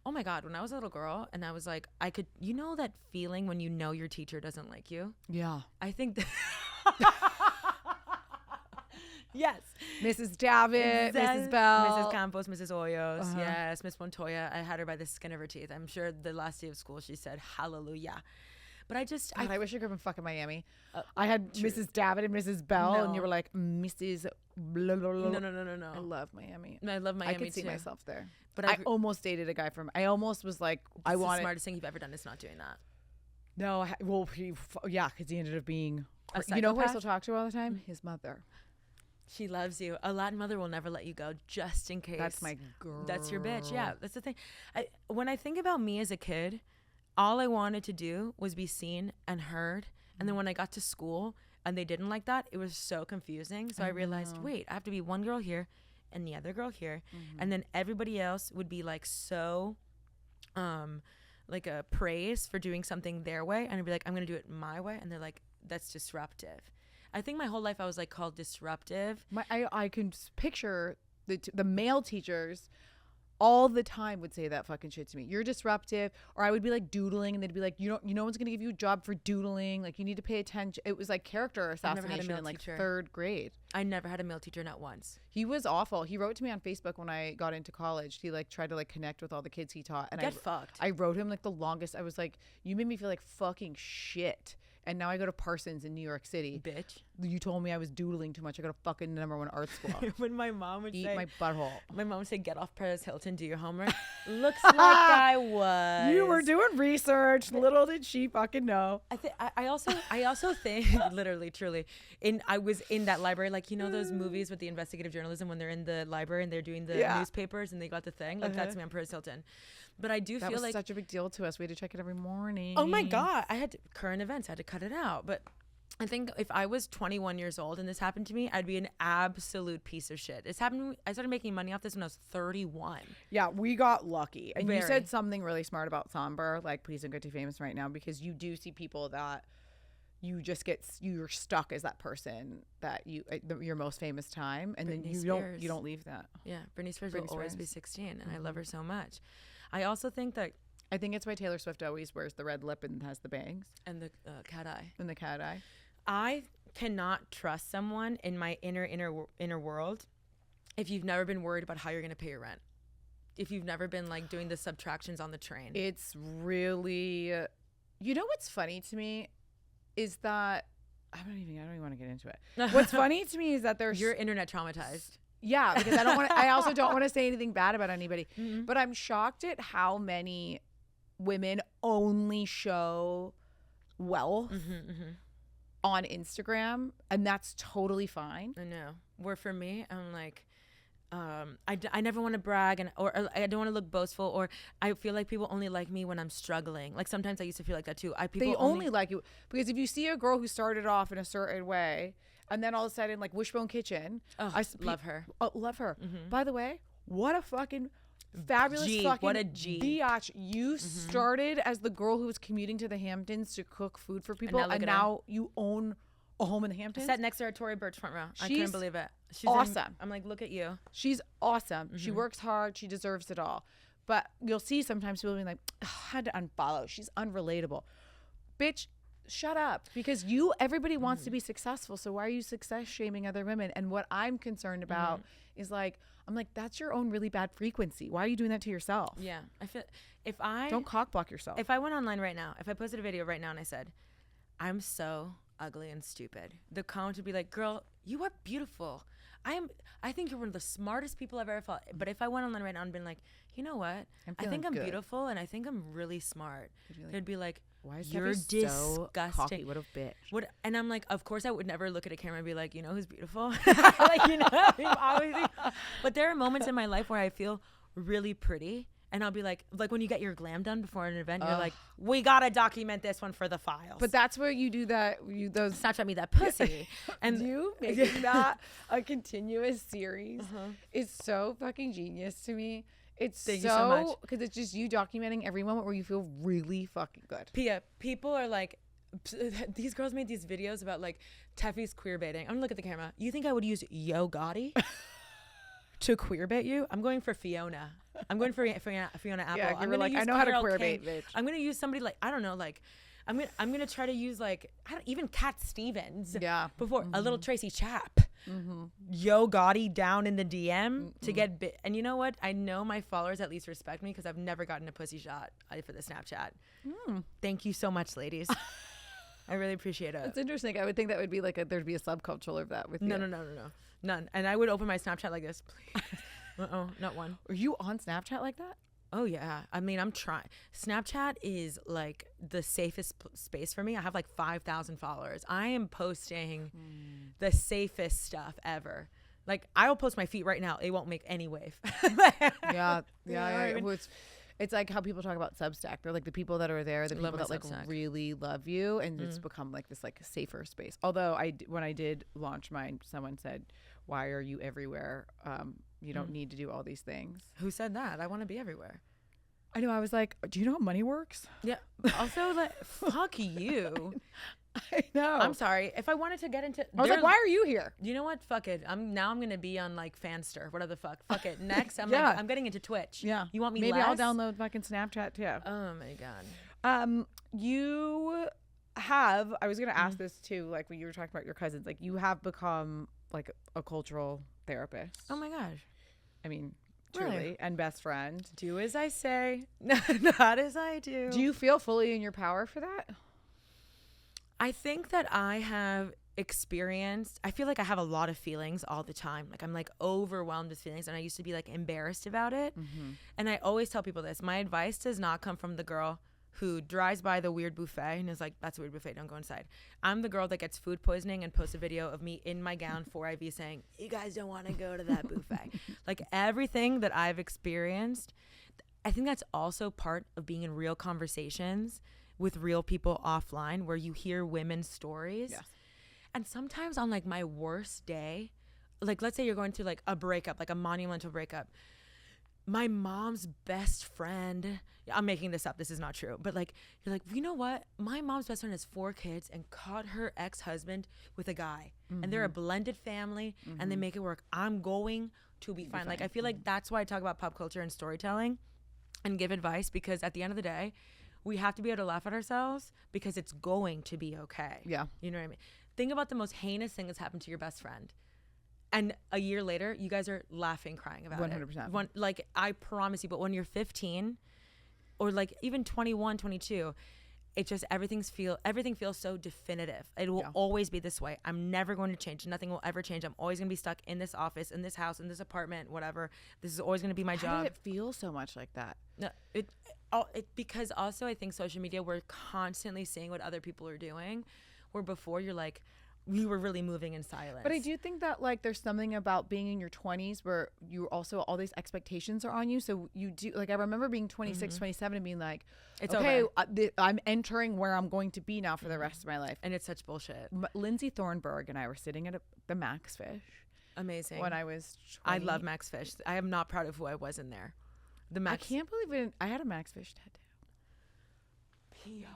Oh my God, when I was a little girl and I was like, you know that feeling when you know your teacher doesn't like you? Yeah. I think yes. Mrs. Davitt, Mrs. Bell. Mrs. Campos, Mrs. Hoyos, yes, Miss Montoya. I had her by the skin of her teeth. I'm sure the last day of school she said hallelujah. But I wish I grew up in fucking Miami. I had Mrs. Davitt and Mrs. Bell, and you were like Mrs. Blah, blah, blah. No. I love Miami. I love Miami I could see too. myself there. But I almost dated a guy from. I almost was like, I wanted. The smartest thing you've ever done is not doing that. No, because he ended up being. You know who I still talk to all the time? His mother. She loves you. A Latin mother will never let you go, just in case. That's my girl. That's your bitch. Yeah, that's the thing. When I think about me as a kid, all I wanted to do was be seen and heard. And then when I got to school and they didn't like that, it was so confusing. So I realized, wait, I have to be one girl here and the other girl here. And then everybody else would be like so like a praise for doing something their way. And I'd be like, I'm going to do it my way. And they're like, that's disruptive. I think my whole life I was like called disruptive. I can picture the male teachers all the time would say that fucking shit to me. You're disruptive. Or I would be like doodling and they'd be like, no one's gonna give you a job for doodling. Like you need to pay attention. It was like character assassination in like third grade. I never had a male teacher, not once. He was awful. He wrote to me on Facebook when I got into college. He like tried to like connect with all the kids he taught. And fucked. I wrote him like the longest. I was like, you made me feel like fucking shit. And now I go to Parsons in New York City. Bitch. You told me I was doodling too much. I go to fucking #1 art school. When my mom would Eat my butthole. My mom would say, get off Paris Hilton, do your homework. Looks like I was. You were doing research. Little did she fucking know. I also think, literally, truly, I was in that library, like, you know those movies with the investigative journalism when they're in the library and they're doing the newspapers and they got the thing? Like, that's me on Paris Hilton. But I do feel like... That was such a big deal to us. We had to check it every morning. Oh, my God. Current events. I had to cut it out. But I think if I was 21 years old and this happened to me, I'd be an absolute piece of shit. This happened to me. I started making money off this when I was 31. Yeah, we got lucky. And you said something really smart about Somber. Like, please don't get too famous right now, because you do see people that you just you're stuck as that person that your most famous time. And Britney then you don't leave that. Yeah, Britney Spears will always be 16. And I love her so much. I also think that... I think it's why Taylor Swift always wears the red lip and has the bangs. And the cat eye. And the cat eye. I cannot trust someone in my inner world if you've never been worried about how you're going to pay your rent. If you've never been like doing the subtractions on the train. It's really... You know what's funny to me is that... I don't even want to get into it. What's funny to me is that You're internet traumatized. Yeah, because I also don't want to say anything bad about anybody. Mm-hmm. But I'm shocked at how many women only show wealth on Instagram, and that's totally fine. I know. Where for me, I'm like, I never want to brag or I don't want to look boastful, or I feel like people only like me when I'm struggling. Like sometimes I used to feel like that too. They only like you because if you see a girl who started off in a certain way, and then all of a sudden, like Wishbone Kitchen. Oh, love her. Oh, love her. Mm-hmm. By the way, what a fucking fabulous what a G. biatch. You started as the girl who was commuting to the Hamptons to cook food for people, and now you own a home in the Hamptons. I sat next to her at Tory Burch front row. I couldn't believe it. She's awesome. I'm like, look at you. She's awesome. She works hard. She deserves it all. But you'll see sometimes people being like, I had to unfollow. She's unrelatable. Bitch. Shut up, because everybody wants to be successful. So why are you success shaming other women? And what I'm concerned about is like, I'm like, that's your own really bad frequency. Why are you doing that to yourself? Yeah. I feel don't cock block yourself. If I went online right now, if I posted a video right now and I said, I'm so ugly and stupid, the comment would be like, girl, you are beautiful. I think you're one of the smartest people I've ever felt. But if I went online right now and been like, you know what? I think I'm beautiful and I think I'm really smart. They'd be like, why is you're disgusting? So cocky? What a bitch. And I'm like, of course I would never look at a camera and be like, you know who's beautiful? Like, you know, obviously. But there are moments in my life where I feel really pretty. And I'll be like when you get your glam done before an event, you're like, we gotta document this one for the files. But that's where you do that. Those Snapchat me that pussy, and you making that a continuous series is so fucking genius to me. It's Thank you so much. Because it's just you documenting every moment where you feel really fucking good. Pia, people are like, these girls made these videos about like Tefi's queer baiting. I'm gonna look at the camera. You think I would use Yo Gotti to queer bait you? I'm going for Fiona. I'm going for Fiona Apple. Yeah, I'm gonna use I know how to Carole queer King. bait, bitch. I'm gonna use somebody like I don't know, like I'm gonna try to use like even Cat Stevens. Yeah. Before a little Tracy Chap. Yo Gotti down in the DM to get bit. And you know what? I know my followers at least respect me because I've never gotten a pussy shot for the Snapchat. Thank you so much, ladies. I really appreciate it. It's interesting. I would think that would be like there'd be a subculture of that with you. No. None. And I would open my Snapchat like this, please. Not one. Are you on Snapchat like that? Oh yeah. I mean, I'm trying. Snapchat is like the safest space for me. I have like 5,000 followers. I am posting the safest stuff ever. Like I will post my feet right now. It won't make any wave. Yeah. You know what I mean? Well, it's like how people talk about Substack. They're like the people that are there, the Love people that my like Substack. really love you, and it's become like this like safer space. Although when I did launch mine, someone said, "Why are you everywhere? You don't need to do all these things." Who said that? I want to be everywhere. I know. I was like, "Do you know how money works?" Yeah. Also, like, fuck you. I know. I'm sorry. If I wanted to get into, I was like, "Why are you here?" You know what? Fuck it. I'm gonna be on like Fanster. Whatever the fuck. Fuck it. Next, I'm Yeah. like, I'm getting into Twitch. Yeah. You want me? Maybe less? I'll download fucking Snapchat too. Oh my god. You have. I was gonna ask this too. Like when you were talking about your cousins, like you have become like a cultural therapist. Oh my gosh. I mean, Really? truly, and best friend. Do as I say, not as I do. Do you feel fully in your power for that? I think that I have experienced, I feel like I have a lot of feelings all the time. Like I'm like overwhelmed with feelings, and I used to be like embarrassed about it. And I always tell people this. My advice does not come from the girl who drives by the weird buffet and is like, that's a weird buffet, don't go inside. I'm the girl that gets food poisoning and posts a video of me in my gown 4IV saying, you guys don't want to go to that buffet. Like everything that I've experienced, I think that's also part of being in real conversations with real people offline where you hear women's stories. Yes. And sometimes on like my worst day, like let's say you're going through like a breakup, like a monumental breakup. My mom's best friend, I'm making this up, this is not true, but like you're like, you know what? My mom's best friend has 4 kids and caught her ex-husband with a guy. And they're a blended family and they make it work. I'm going to be fine. Like I feel like that's why I talk about pop culture and storytelling and give advice, because at the end of the day, we have to be able to laugh at ourselves because it's going to be okay. Yeah. You know what I mean? Think about the most heinous thing that's happened to your best friend. And a year later, you guys are laughing, crying about 100%. it. Like, I promise you, but when you're 15 or like even 21, 22, it just, everything feels so definitive. It will always be this way. I'm never going to change. Nothing will ever change. I'm always going to be stuck in this office, in this house, in this apartment, whatever. This is always going to be my How job. did it feel so much like that? No, because also I think social media, we're constantly seeing what other people are doing, where before you're like, we were really moving in silence. But I do think that like there's something about being in your 20s where you also, all these expectations are on you. So you do, like I remember being 26, 27 and being like, It's okay, over. I'm entering where I'm going to be now for the rest of my life. And it's such bullshit. Lindsay Thornburg and I were sitting at the Max Fish Amazing. when I was 20. I love Max Fish. I am not proud of who I was in there. The I Max. can't believe it. I had a Max Fish tattoo. Pia.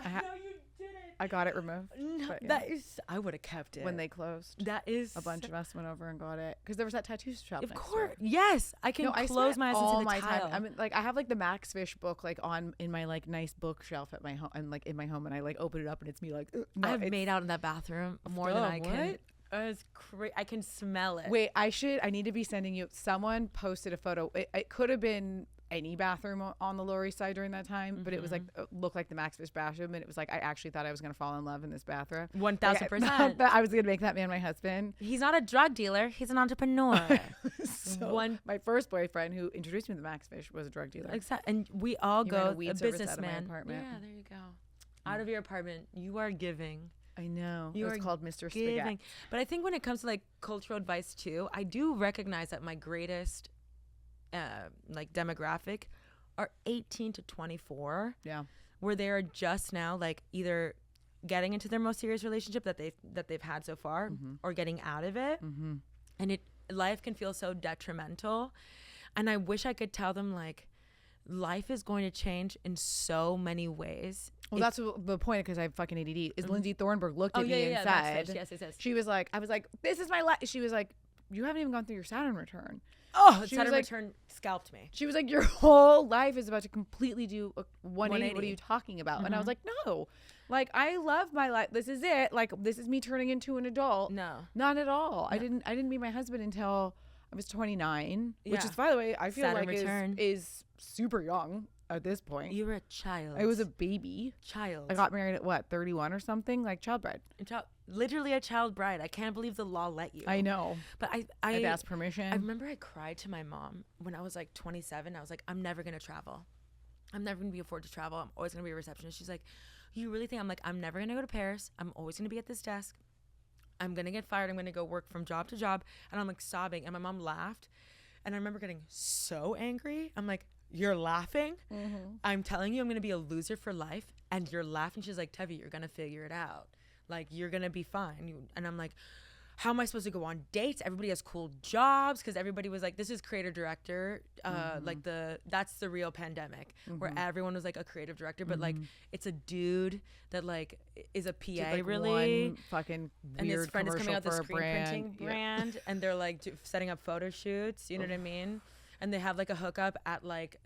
I ha- No, you didn't. I got it removed. No, but, yeah. that is. I would have kept it When they closed. That is A bunch of us went over and got it because there was that tattoo shop. Of next course, door. yes. I can No, I close spent my eyes all into the my tile. time. I mean, like I have like the Max Fish book like in my like nice bookshelf at my home and like in my home, and I like open it up and it's me like. No, I've made out in that bathroom more than I can. It's I can smell it. Wait, I need to be sending you. Someone posted a photo. It could have been any bathroom on the Lower East Side during that time, but it was like looked like the Max Fish bathroom, and it was like I actually thought I was gonna fall in love in this bathroom. 1000%. I was gonna make that man my husband. He's not a drug dealer. He's an entrepreneur. So my first boyfriend who introduced me to the Max Fish was a drug dealer. Exactly. And we all He ran go a weed a service out of my businessman. apartment. Yeah, there you go. Out of your apartment, you are giving. I know. You It was are called Mr. Giving. Spaghetti. But I think when it comes to like cultural advice too, I do recognize that my greatest like demographic are 18 to 24. Yeah. Where they are just now like either getting into their most serious relationship that they've had so far, or getting out of it. And life can feel so detrimental, and I wish I could tell them like life is going to change in so many ways. Well, that's the point, because I have fucking ADD. Is Lindsay Thornburg looked at me and Max said, Fish. Yes. she was like, I was like, this is my life. She was like, you haven't even gone through your Saturn return. She Saturn was like, return scalped me. she was like, your whole life is about to completely do a 180. What are 180. you talking about? And I was like, no, like, I love my life. This is it. Like, this is me turning into an adult. No. Not at all. I didn't meet my husband until I was 29, which Yeah. is, by the way, I feel Saturn like return. is super young at this point. You were a child. I was a baby. child. I got married at what, 31 or something? Like, childbred. Literally a child bride. I can't believe the law let you. I know. But I had to ask permission. I remember I cried to my mom when I was like 27. I was like, I'm never going to travel. I'm never going to be afford to travel. I'm always going to be a receptionist. She's like, you really think? I'm like, I'm never going to go to Paris. I'm always going to be at this desk. I'm going to get fired. I'm going to go work from job to job. And I'm like sobbing. And my mom laughed. And I remember getting so angry. I'm like, you're laughing? I'm telling you I'm going to be a loser for life. And you're laughing. She's like, Tefi, you're going to figure it out. Like, you're going to be fine. And I'm like, how am I supposed to go on dates? Everybody has cool jobs, because everybody was like, this is creative director. Like that's the real pandemic, where everyone was like a creative director, but like it's a dude that like is a PA, like really. one fucking And his weird friend is coming commercial out the for a screen printing brand, and they're like setting up photo shoots. You know what I mean? And they have like a hookup at like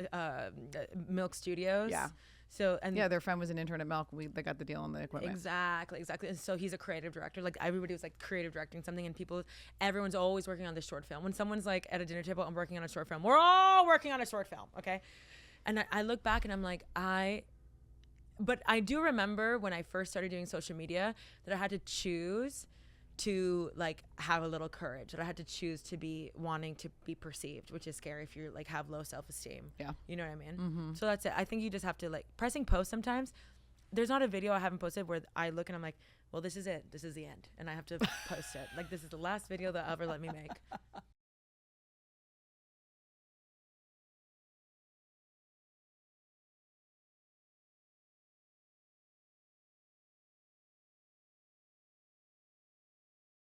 Milk Studios. Yeah. So and Yeah, their friend was an intern at Milk. They got the deal on the equipment. Exactly. And so he's a creative director. Like, everybody was like creative directing something, and everyone's always working on this short film. When someone's like at a dinner table, I'm working on a short film. We're all working on a short film, okay? And I look back and I'm like, but I do remember when I first started doing social media that I had to choose to like have a little courage, that I had to choose to be wanting to be perceived, which is scary if you like have low self-esteem. Yeah. You know what I mean? So that's it. I think you just have to like pressing post sometimes. There's not a video I haven't posted where I look and I'm like, well, this is it. This is the end. And I have to post it. Like, this is the last video they'll ever let me make.